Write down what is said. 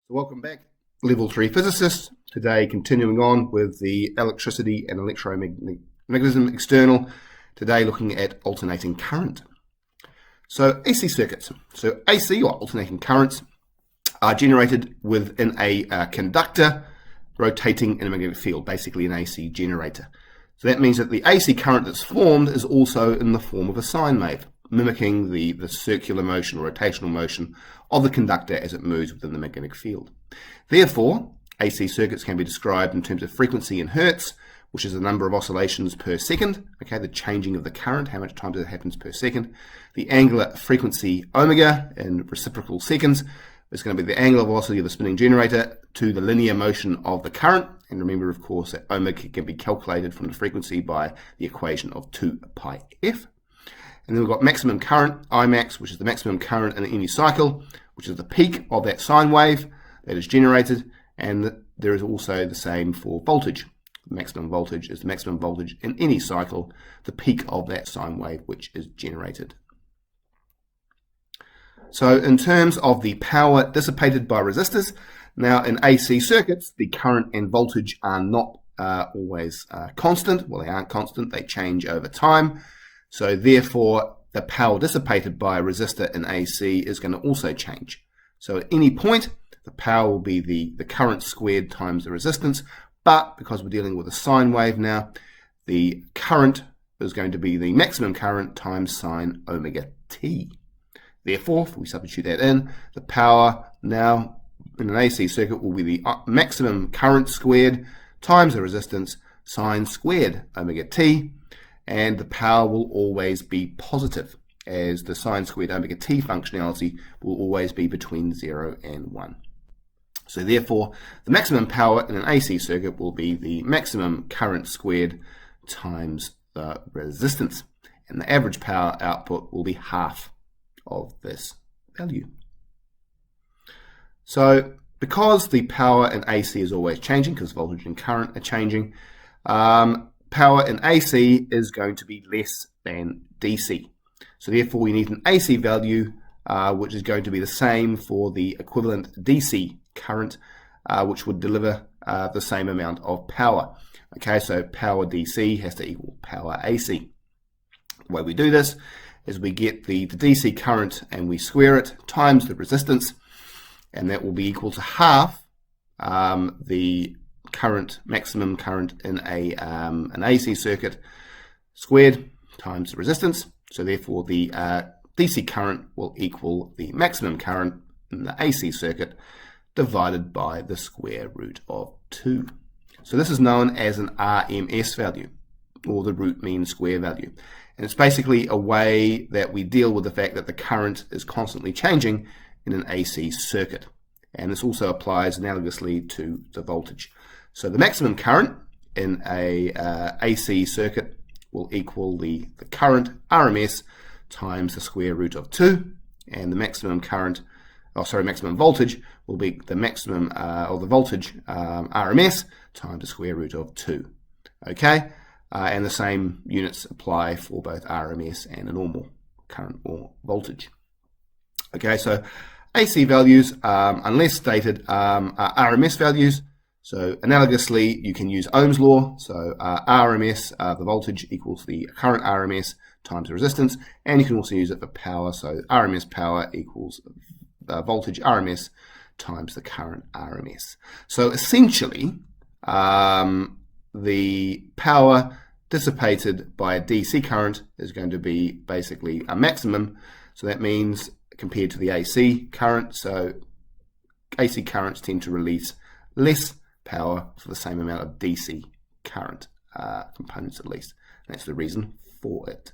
Welcome back, Level 3 physicists. Today, continuing on with the electricity and electromagnetism external. Today, looking at alternating current. So, AC circuits. So, AC, or alternating currents, are generated within a conductor rotating in a magnetic field, basically an AC generator. So that means that the AC current that's formed is also in the form of a sine wave, mimicking the circular motion or rotational motion of the conductor as it moves within the magnetic field. Therefore, AC circuits can be described in terms of frequency in hertz, which is the number of oscillations per second, okay, the changing of the current, how much times it happens per second. The angular frequency omega in reciprocal seconds is going to be the angular velocity of the spinning generator to the linear motion of the current. And remember, of course, that omega can be calculated from the frequency by the equation of 2 pi f. And then we've got maximum current, Imax, which is the maximum current in any cycle, which is the peak of that sine wave that is generated. And there is also the same for voltage. Maximum voltage is the maximum voltage in any cycle, the peak of that sine wave which is generated. So in terms of the power dissipated by resistors, now in AC circuits, the current and voltage are not always constant. Well, they aren't constant, they change over time. So therefore, the power dissipated by a resistor in AC is going to also change. So at any point, the power will be the current squared times the resistance. But because we're dealing with a sine wave now, the current is going to be the maximum current times sine omega t. Therefore, if we substitute that in, the power now in an AC circuit will be the maximum current squared times the resistance sine squared omega t, and the power will always be positive, as the sine squared omega t functionality will always be between 0 and 1. So therefore, the maximum power in an AC circuit will be the maximum current squared times the resistance, and the average power output will be half of this value. So because the power in AC is always changing, because voltage and current are changing, power in AC is going to be less than DC. So therefore we need an AC value which is going to be the same for the equivalent DC current, which would deliver the same amount of power. Okay, so power DC has to equal power AC. The way we do this is we get the DC current and we square it times the resistance, and that will be equal to half the maximum current in an AC circuit squared times the resistance. So therefore the DC current will equal the maximum current in the AC circuit divided by the square root of 2. So this is known as an RMS value, or the root mean square value. And it's basically a way that we deal with the fact that the current is constantly changing in an AC circuit. And this also applies analogously to the voltage. So the maximum current in a AC circuit will equal the current RMS times the square root of 2, and the maximum maximum voltage will be the maximum or the voltage RMS times the square root of 2. Okay, and the same units apply for both RMS and a normal current or voltage. Okay, so AC values, unless stated, are RMS values. So analogously, you can use Ohm's law. So RMS, the voltage equals the current RMS times the resistance, and you can also use it for power. So RMS power equals voltage RMS times the current RMS. So essentially, the power dissipated by a DC current is going to be basically a maximum. So that means compared to the AC current, so AC currents tend to release less power for the same amount of DC current components at least. And that's the reason for it.